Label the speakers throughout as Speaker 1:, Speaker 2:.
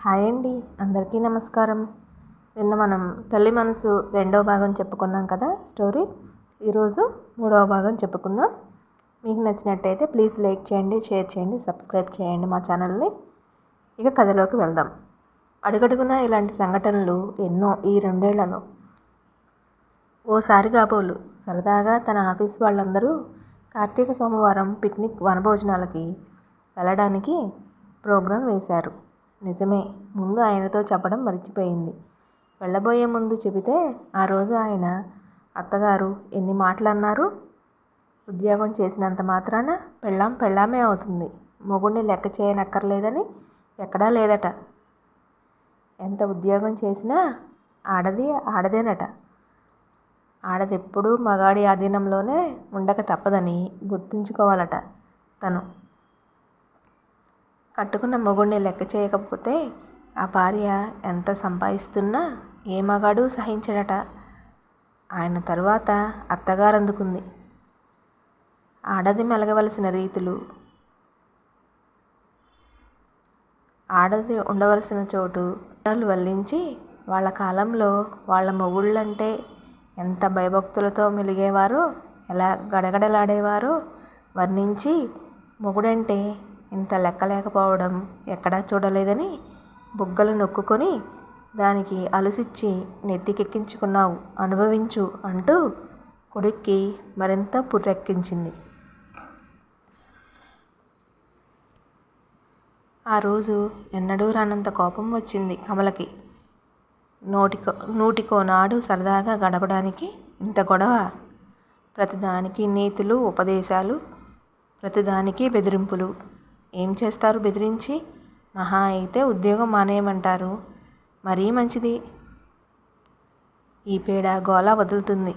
Speaker 1: Hi అండి, అందరికీ నమస్కారం. నిన్న మనం తల్లి మనసు రెండవ భాగం చెప్పుకున్నాం కదా స్టోరీ. ఈరోజు మూడవ భాగం చెప్పుకుందాం. మీకు నచ్చినట్టయితే ప్లీజ్ లైక్ చేయండి, షేర్ చేయండి, సబ్స్క్రైబ్ చేయండి మా ఛానల్ని. ఇక కథలోకి వెళ్దాం. అడుగడుగునా ఇలాంటి సంఘటనలు ఎన్నో ఈ 2 ఏళ్లలో. ఓసారి కాబోలు సరదాగా తన ఆఫీస్ వాళ్ళందరూ కార్తీక సోమవారం పిక్నిక్ వనభోజనాలకి వెళ్ళడానికి ప్రోగ్రాం వేశారు. నిజమే, ముందు ఆయనతో చెప్పడం మర్చిపోయింది. వెళ్ళబోయే ముందు చెబితే ఆ రోజు ఆయన అత్తగారు ఎన్ని మాటలు అన్నారు. ఉద్యోగం చేసినంత మాత్రాన పెళ్ళామే అవుతుంది, మొగుడిని లెక్క చేయనక్కర్లేదని ఎక్కడా లేదట. ఎంత ఉద్యోగం చేసినా ఆడదేనట. ఆడదెప్పుడూ మగాడి ఆధీనంలోనే ఉండక తప్పదని గుర్తుంచుకోవాలట. తను కట్టుకున్న మొగుడిని లెక్క చేయకపోతే ఆ భార్య ఎంత సంపాదిస్తున్నా ఏ మగాడు సహించడట. ఆయన తరువాత అత్తగారు అందుకుంది. ఆడది మెలగవలసిన రీతులు, ఆడది ఉండవలసిన చోటు వల్లించి వాళ్ళ కాలంలో వాళ్ళ మొగుళ్ళంటే ఎంత భయభక్తులతో మెలిగేవారో, ఎలా గడగడలాడేవారో వర్ణించి మొగుడంటే ఇంత లెక్కలేకపోవడం ఎక్కడా చూడలేదని బుగ్గలు నొక్కుకొని దానికి అలుసిచ్చి నెత్తికెక్కించుకున్నావు, అనుభవించు అంటూ కొడుక్కి మరింత పుర్రెక్కించింది. ఆ రోజు ఎన్నడూ రానంత కోపం వచ్చింది కమలకి. నూటికో నాడు సరదాగా గడపడానికి ఇంత గొడవ. ప్రతిదానికి నీతులు, ఉపదేశాలు, ప్రతిదానికి బెదిరింపులు. ఏం చేస్తారు బెదిరించి? మహా అయితే ఉద్యోగం మానేయమంటారు. మరీ మంచిది. ఈ పీడ గోల వదులుతుంది.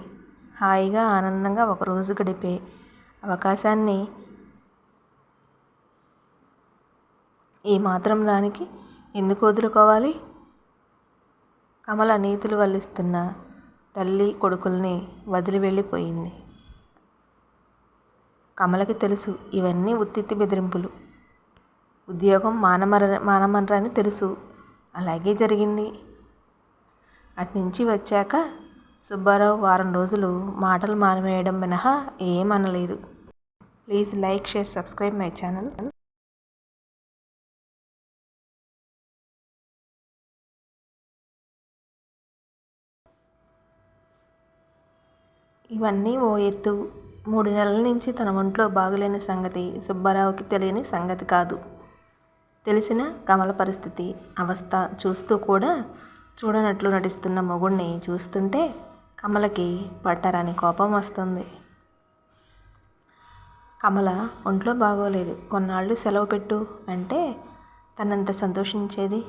Speaker 1: హాయిగా ఆనందంగా ఒకరోజు గడిపే అవకాశాన్ని ఈ మాత్రం దానికి ఎందుకు వదులుకోవాలి? కమల నీతులు వల్లిస్తున్న తల్లి కొడుకుల్ని వదిలి వెళ్ళిపోయింది. కమలకి తెలుసు ఇవన్నీ ఉత్తిత్తి బెదిరింపులు. ఉద్యోగం మానమనరని తెలుసు. అలాగే జరిగింది. అట్నుంచి వచ్చాక సుబ్బారావు వారం రోజులు మాటలు మానివేయడం మినహా ఏమనలేదు. Please like, share, subscribe my channel. ఇవన్నీ ఓ ఎత్తు. 3 నెలల నుంచి తన ఒంట్లో బాగులేని సంగతి సుబ్బారావుకి తెలియని సంగతి కాదు. తెలిసిన కమల పరిస్థితి, అవస్థ చూస్తూ కూడా చూడనట్లు నటిస్తున్న మొగుణ్ణి చూస్తుంటే కమలకి పట్టరాని కోపం వస్తుంది. కమల ఒంట్లో బాగోలేదు, కొన్నాళ్ళు సెలవు పెట్టు అంటే తనంత సంతోషించేది.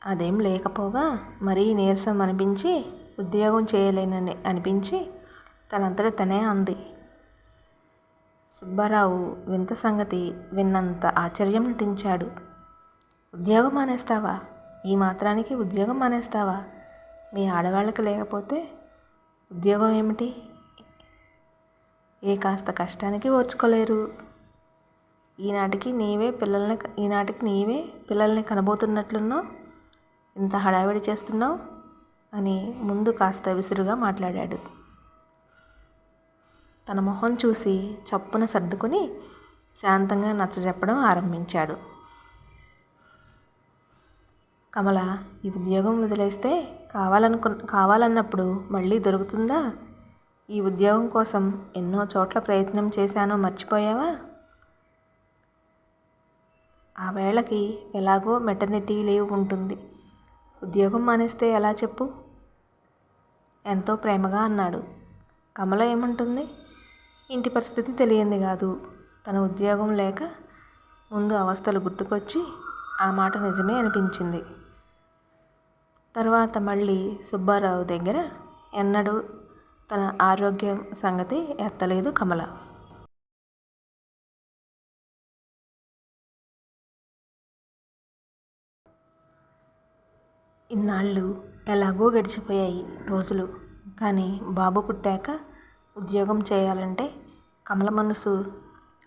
Speaker 1: అదేం లేకపోగా మరీ నీరసం అనిపించి, ఉద్యోగం చేయలేనని అనిపించి తనంతట తనే అంది. సుబ్బారావు వింత సంగతి విన్నంత ఆశ్చర్యం నటించాడు. ఉద్యోగం మానేస్తావా? ఈ మాత్రానికి ఉద్యోగం మానేస్తావా? మీ ఆడవాళ్ళకి లేకపోతే ఉద్యోగం ఏమిటి? ఏ కాస్త కష్టానికి ఓర్చుకోలేరు. ఈనాటికి నీవే పిల్లల్ని కనబోతున్నట్లున్నావు, ఇంత హడావిడి చేస్తున్నావు అని ముందు కాస్త విసురుగా మాట్లాడాడు. తన మొహం చూసి చప్పున సర్దుకుని శాంతంగా నచ్చజెప్పడం ఆరంభించాడు. కమల, ఈ ఉద్యోగం వదిలేస్తే కావాలన్నప్పుడు మళ్ళీ దొరుకుతుందా? ఈ ఉద్యోగం కోసం ఎన్నో చోట్ల ప్రయత్నం చేశానో మర్చిపోయావా? ఆ వేళకి ఎలాగో మెటర్నిటీ లీవ్ ఉంటుంది. ఉద్యోగం మానేస్తే ఎలా చెప్పు? ఎంతో ప్రేమగా అన్నాడు. కమల ఏమంటుంది? ఇంటి పరిస్థితి తెలియంది కాదు. తన ఉద్యోగం లేక ముందు అవస్థలు గుర్తుకొచ్చి ఆ మాట నిజమే అనిపించింది. తర్వాత మళ్ళీ సుబ్బారావు దగ్గర ఎన్నడూ తన ఆరోగ్యం సంగతి ఎత్తలేదు కమల. ఇన్నాళ్ళు ఎలాగో గడిచిపోయాయి రోజులు. కానీ బాబు పుట్టాక ఉద్యోగం చేయాలంటే కమల మనసు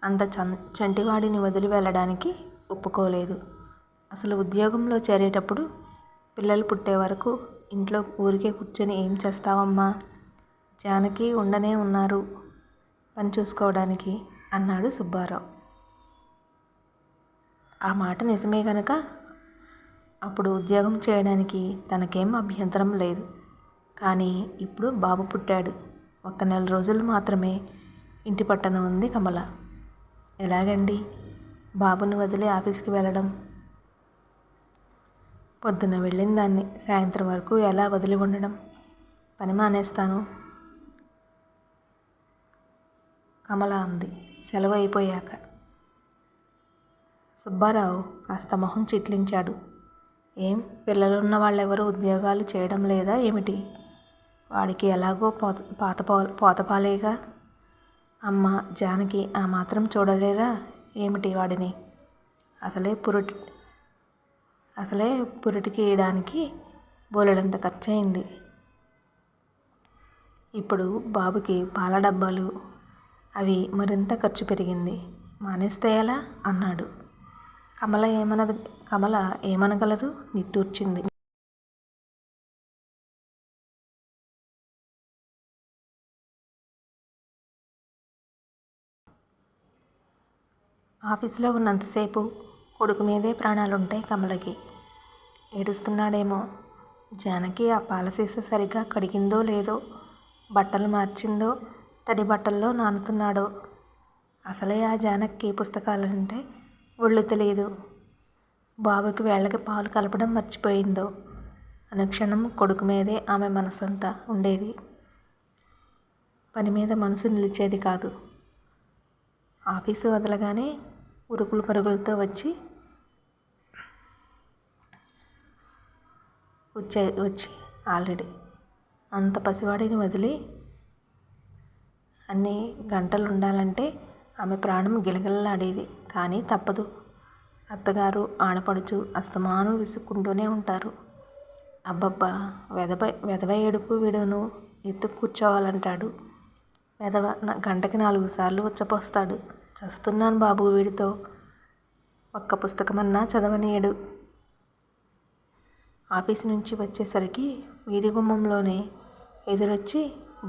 Speaker 1: అంత చంటివాడిని వదిలి వెళ్ళడానికి ఒప్పుకోలేదు. అసలు ఉద్యోగంలో చేరేటప్పుడు పిల్లలు పుట్టే వరకు ఇంట్లో ఊరికే కూర్చొని ఏం చేస్తావమ్మా, జానకి ఉండనే ఉన్నారు పని చూసుకోవడానికి అన్నాడు సుబ్బారావు. ఆ మాట నిజమే గనక అప్పుడు ఉద్యోగం చేయడానికి తనకేం అభ్యంతరం లేదు. కానీ ఇప్పుడు బాబు పుట్టాడు. ఒక్క నెల రోజులు మాత్రమే ఇంటి పట్టున ఉంది కమల. ఎలాగండి బాబుని వదిలి ఆఫీస్కి వెళ్ళడం? పొద్దున వెళ్ళిన దాన్ని సాయంత్రం వరకు ఎలా వదిలి ఉండడం? పని మానేస్తాను కమల అంది సెలవు అయిపోయాక. సుబ్బారావు కాస్త మొహం చిట్లించాడు. ఏం పిల్లలున్న వాళ్ళెవరూ ఉద్యోగాలు చేయడం లేదా ఏమిటి? వాడికి ఎలాగో పోతపాలేగా. అమ్మ జానకి ఆ మాత్రం చూడలేరా ఏమిటి వాడిని? అసలే పురిటికి ఇయడానికి బోలెడంత ఖర్చయింది. ఇప్పుడు బాబుకి పాల డబ్బాలు అవి మరింత ఖర్చు పెరిగింది. మానేస్తే ఎలా అన్నాడు. కమల ఏమనగలదు, నిట్టూర్చింది. ఆఫీసులో ఉన్నంతసేపు కొడుకు మీదే ప్రాణాలుంటాయి కమలకి. ఏడుస్తున్నాడేమో. జానకి ఆ పాల సీసా సరిగ్గా కడిగిందో లేదో, బట్టలు మార్చిందో, తడి బట్టల్లో నానుతున్నాడో. అసలే ఆ జానకి పుస్తకాలంటే ఒళ్ళు తెలియదు. బాబుకి వేళ్ళకి పాలు కలపడం మర్చిపోయిందో. అనుక్షణం కొడుకు మీదే ఆమె మనసంతా ఉండేది. పని మీద మనసు నిలిచేది కాదు. ఆఫీసు వదలగానే ఉరుకులు పరుగులతో వచ్చి ఆల్రెడీ అంత పసివాడిని వదిలి అన్ని గంటలు ఉండాలంటే ఆమె ప్రాణం గిలగిలలాడేది. కానీ తప్పదు. అత్తగారు ఆడపడుచు అస్తమానం విసుక్కుంటూనే ఉంటారు. అబ్బబ్బా వెధవ ఏడుపు వీడును, ఎత్తుకు కూర్చోవాలంటాడు. వెధవ గంటకి 4 సార్లు ఉచ్చపోస్తాడు. చస్తున్నాను బాబు వీడితో. ఒక్క పుస్తకమన్నా చదవనీయడు. ఆఫీసు నుంచి వచ్చేసరికి వీధి గుమ్మంలోనే ఎదురొచ్చి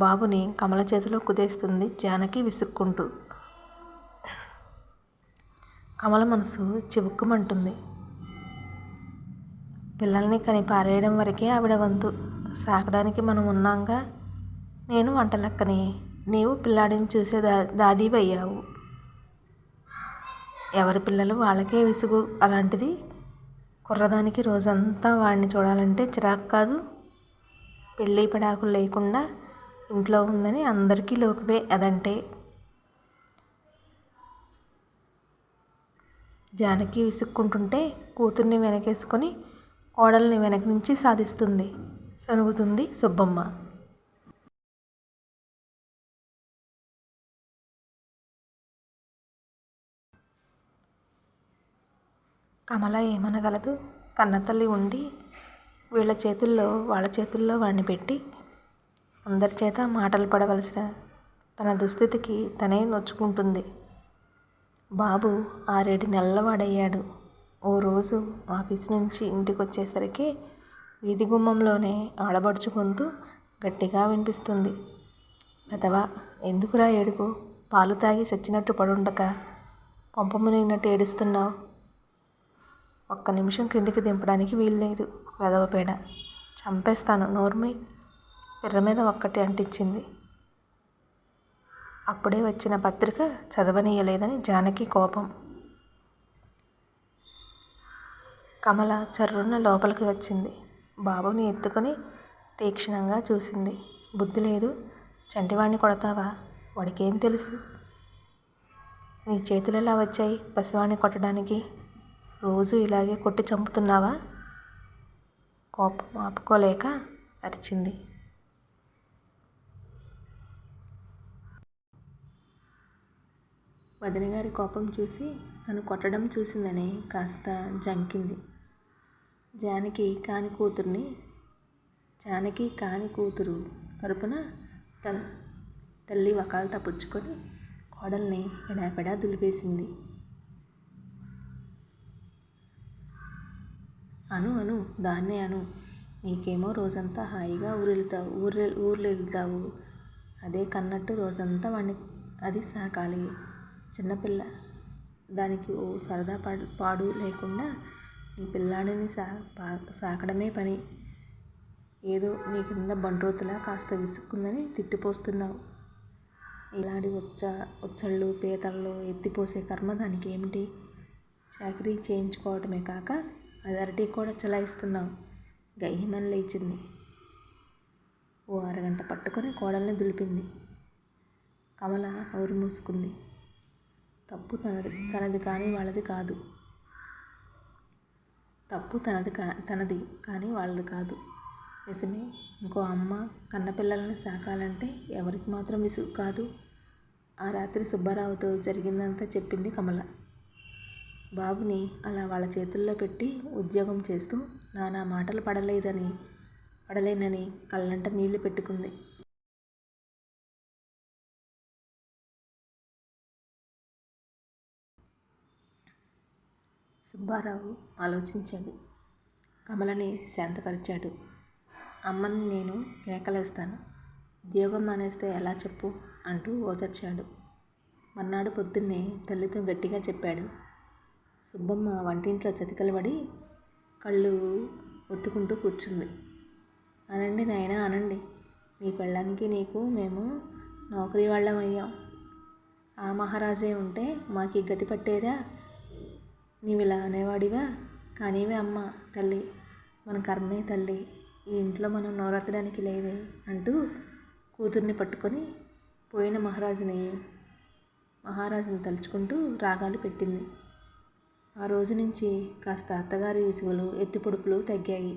Speaker 1: బాబుని కమల చేతిలో కుదేస్తుంది జానకి విసుక్కుంటూ. కమల మనసు చివుక్కుమంటుంది. పిల్లల్ని కని పారేయడం వరకే ఆవిడ వంతు. సాకడానికి మనం ఉన్నాంగా. నేను వంటలక్కని, నీవు పిల్లాడిని చూసే దాదీవయ్యావు. ఎవరి పిల్లలు వాళ్ళకే విసుగు. అలాంటిది కుర్రదానికి రోజంతా వాడిని చూడాలంటే చిరాకు కాదు? పెళ్ళి పెడాకులు లేకుండా ఇంట్లో ఉందని అందరికీ లోకువే అదంటే. జానకి విసుక్కుంటుంటే కూతుర్ని వెనకేసుకొని కోడల్ని వెనక నుంచి సాధిస్తుంది, సనుగుతుంది సుబ్బమ్మ. కమల ఏమనగలదు? కన్నతల్లి ఉండి వాళ్ళ చేతుల్లో వాడిని పెట్టి అందరి చేత మాటలు పడవలసిన తన దుస్థితికి తనే నొచ్చుకుంటుంది. బాబు 6-7 నెలల వాడయ్యాడు. ఓ రోజు ఆఫీసు నుంచి ఇంటికి వచ్చేసరికి వీధి గుమ్మంలోనే ఆడబడుచు గొంతు గట్టిగా వినిపిస్తుంది. వెధవా, ఎందుకురా ఏడుపు? పాలు తాగి చచ్చినట్టు పడుండక కొంప మునిగినట్టు ఏడుస్తున్నావు. ఒక్క నిమిషం క్రిందికి దింపడానికి వీల్లేదు. వెధవ పేడ. చంపేస్తాను. నోర్మై. పిర్ర మీద ఒక్కటి అంటించింది. అప్పుడే వచ్చిన పత్రిక చదవనీయలేదని జానకి కోపం. కమల చర్రున లోపలికి వచ్చింది. బాబుని ఎత్తుకొని తీక్షణంగా చూసింది. బుద్ధి లేదు. చంటివాణ్ణి కొడతావా? వాడికేం తెలుసు? నీ చేతులు ఎలా వచ్చాయి పసివాణ్ణి కొట్టడానికి? రోజు ఇలాగే కొట్టి చంపుతున్నావా? కోపం ఆపుకోలేక అరిచింది. వదినగారి కోపం చూసి తను కొట్టడం చూసిందని కాస్త జంకింది. జానకి కాని కూతురు తరపున తల్లి వకాల్తా పుచ్చుకొని కోడల్ని ఎడాపెడా దులిపేసింది. అను అను దాన్నే అను. నీకేమో రోజంతా హాయిగా ఊర్లు వెళ్తావు. అదే కన్నట్టు రోజంతా వాడిని అది సాకాలి. చిన్నపిల్ల, దానికి ఓ సరదా పాడు లేకుండా నీ పిల్లాడిని సాకడమే పని. ఏదో నీ కింద బంట్రోతులా కాస్త విసుక్కుందని తిట్టిపోస్తున్నావు. ఇలాంటి ఉచ్చళ్ళు పీతల్లో ఎత్తిపోసే కర్మ దానికి ఏమిటి? చాకరీ చేయించుకోవటమే కాక అథారిటీ కూడా చలాయిస్తున్నావు. గయ్యమని లేచింది. ఓ అరగంట పట్టుకొని కోడల్ని దులిపింది. కమల నోరు మూసుకుంది. తప్పు తనది కానీ వాళ్ళది కాదు. తప్పు తనది కానీ వాళ్ళది కాదు. నిజమే, ఇంకో అమ్మ కన్నపిల్లల్ని సాకాలంటే ఎవరికి మాత్రం విసుగు కాదు. ఆ రాత్రి సుబ్బారావుతో జరిగిందంతా చెప్పింది కమల. బాబుని అలా వాళ్ళ చేతుల్లో పెట్టి ఉద్యోగం చేస్తూ నానా మాటలు పడలేనని కళ్ళంట నీళ్లు పెట్టుకుంది. సుబ్బారావు ఆలోచించాడు. కమలని శాంతపరిచాడు. అమ్మని నేను కేకలేస్తాను. ఉద్యోగం మానేస్తే ఎలా చెప్పు అంటూ ఓదార్చాడు. మర్నాడు పొద్దున్నే తల్లితో గట్టిగా చెప్పాడు. సుబ్బమ్మ వంటింట్లో చతికిలబడి కళ్ళు ఒత్తుకుంటూ కూర్చుంది. అనండి నాయనా అనండి. నీ పెళ్ళానికి నీకు మేము నౌకరీ వాళ్ళం అయ్యాం. ఆ మహారాజే ఉంటే మాకీ గతి పట్టేదా? నీవిలా అనేవాడివా? కానీవే అమ్మ తల్లి, మన కర్మే తల్లి, ఈ ఇంట్లో మనం నోరెత్తడానికి లేదే అంటూ కూతుర్ని పట్టుకొని పోయిన మహారాజుని తలుచుకుంటూ రాగాలు పెట్టింది. ఆ రోజు నుంచి కాస్త అత్తగారి విసుగులు ఎత్తిపొడుపులు తగ్గాయి.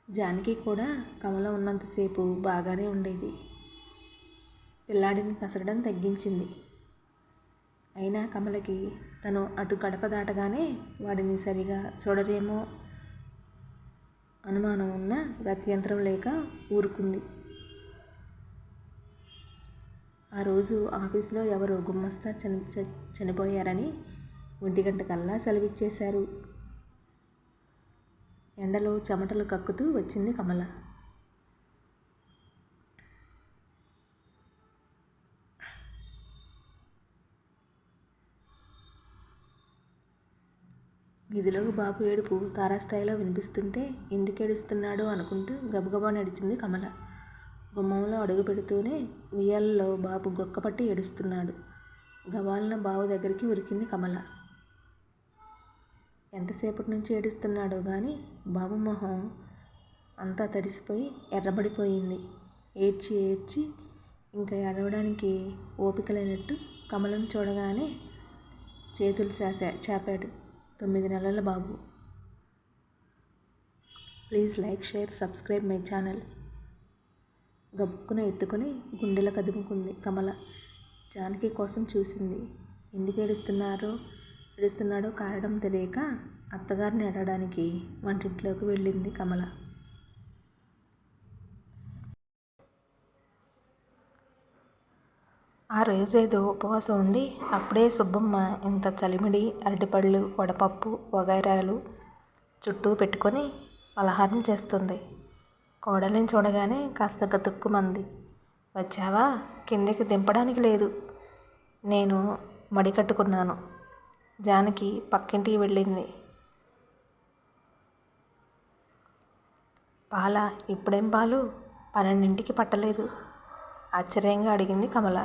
Speaker 1: జానకి కూడా కమల ఉన్నంతసేపు బాగానే ఉండేది. పిల్లాడిని కసరడం తగ్గించింది. అయినా కమలకి తను అటు గడప దాటగానే వాడిని సరిగా చూడరేమో అనుమానం ఉన్నా గత్యంతరం లేక ఊరుకుంది. ఆ రోజు ఆఫీసులో ఎవరో గుమస్తా చనిపోయారని 1 గంటకల్లా సెలవిచ్చేశారు. ఎండలో చెమటలు కక్కుతూ వచ్చింది కమల. వీధిలో బాబు ఏడుపు తారాస్థాయిలో వినిపిస్తుంటే ఎందుకు ఏడుస్తున్నాడో అనుకుంటూ గబగబా నడిచింది కమల. గుమ్మంలో అడుగు పెడుతూనే ఉయ్యాలలో బాబు గొక్కపట్టి ఏడుస్తున్నాడు. గబాలన బాబు దగ్గరికి ఉరికింది కమల. ఎంతసేపటి నుంచి ఏడుస్తున్నాడో గాని బాబు మొహం అంతా తడిసిపోయి ఎర్రబడిపోయింది. ఏడ్చి ఇంకా ఏడవడానికి ఓపిక లేనట్టు కమలను చూడగానే చేతులు చాపాడు 9 నెలల బాబు. Please like, share, subscribe my channel. గబుక్కున ఎత్తుకొని గుండెల కదుముకుంది కమల. జానకి కోసం చూసింది. ఎందుకు ఏడుస్తున్నాడో కారణం తెలియక అత్తగారిని అడగడానికి వంటింట్లోకి వెళ్ళింది కమల. ఆ రోజేదో ఉపవాసం ఉండి అప్పుడే సుబ్బమ్మ ఇంత చలిమిడి, అరటిపళ్ళు, వడపప్పు వగైరాలు చుట్టూ పెట్టుకొని పలహారం చేస్తుంది. కోడలిని చూడగానే కాస్త గతుక్కుమంది. వచ్చావా? కిందకి దింపడానికి లేదు. నేను మడి కట్టుకున్నాను. జానకి పక్కింటికి వెళ్ళింది. పాలా? ఇప్పుడేం పాలు? 12ంటికి పట్టలేదు ఆశ్చర్యంగా అడిగింది కమల.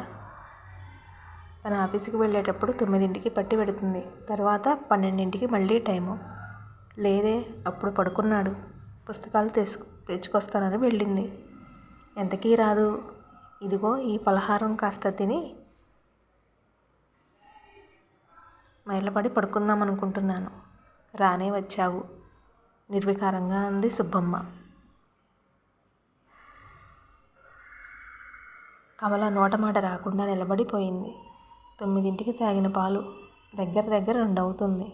Speaker 1: తన ఆఫీసుకి వెళ్ళేటప్పుడు 9ంటికి పట్టి పెడుతుంది. తర్వాత 12ంటికి మళ్ళీ టైము. లేదే, అప్పుడు పడుకున్నాడు. పుస్తకాలు తెచ్చుకొస్తానని వెళ్ళింది. ఎంతకీ రాదు. ఇదిగో ఈ పలహారం కాస్త తిని మైలపడి పడుకుందామనుకుంటున్నాను. రానే వచ్చావు నిర్వికారంగా అంది సుబ్బమ్మ. కమల నోటమాట రాకుండా నిలబడిపోయింది. 9ంటికి తాగిన పాలు దగ్గర 2 అవుతుంది.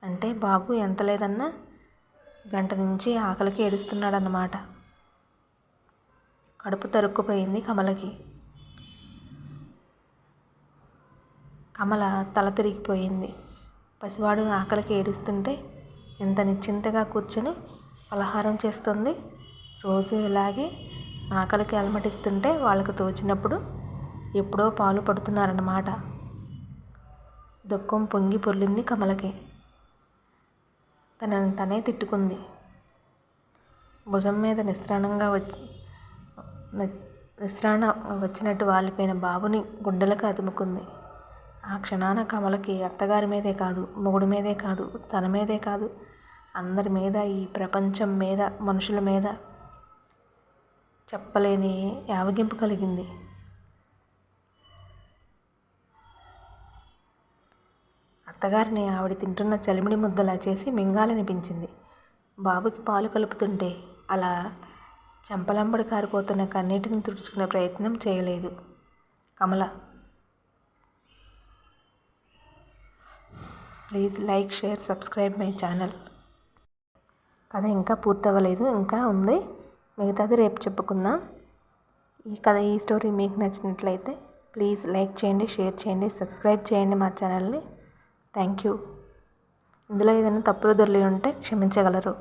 Speaker 1: అంటే బాబు ఎంత లేదన్నా గంట నుంచి ఆకలికి ఏడుస్తున్నాడన్నమాట. కడుపు తరుక్కుపోయింది కమలకి. కమల తల తిరిగిపోయింది. పసివాడు ఆకలికి ఏడుస్తుంటే ఎంత నిశ్చింతగా కూర్చొని పలహారం చేస్తుంది. రోజు ఇలాగే ఆకలికి అలమటిస్తుంటే వాళ్ళకు తోచినప్పుడు ఎప్పుడో పాలు పడుతున్నారన్నమాట. దుఃఖం పొంగి పొర్లింది కమలకి. తనని తనే తిట్టుకుంది. భుజం మీద నిస్త్రాణ వచ్చినట్టు వాలిపోయిన బాబుని గుండెలకు అదుముకుంది. ఆ క్షణాన కమలకి అత్తగారి మీదే కాదు, మొగుడి మీదే కాదు, తన మీదే కాదు, అందరి మీద, ఈ ప్రపంచం మీద, మనుషుల మీద చెప్పలేని యావగింపు కలిగింది. అత్తగారిని ఆవిడ తింటున్న చలిమిడి ముద్దలా చేసి మింగాలనిపించింది. బాబుకి పాలు కలుపుతుంటే అలా చెంపలంబడి కారిపోతున్న కన్నీటిని తుడుచుకునే ప్రయత్నం చేయలేదు Kamala. Please like, share, subscribe my channel. కథ ఇంకా పూర్తవ్వలేదు, ఇంకా ఉంది. మిగతాది రేపు చెప్పుకుందాం. ఈ స్టోరీ మీకు నచ్చినట్లయితే ప్లీజ్ లైక్ చేయండి, షేర్ చేయండి, సబ్స్క్రైబ్ చేయండి మా ఛానల్ని. Thank you. ఇందులో ఏదైనా తప్పులు దొర్లి ఉంటే క్షమించగలరు.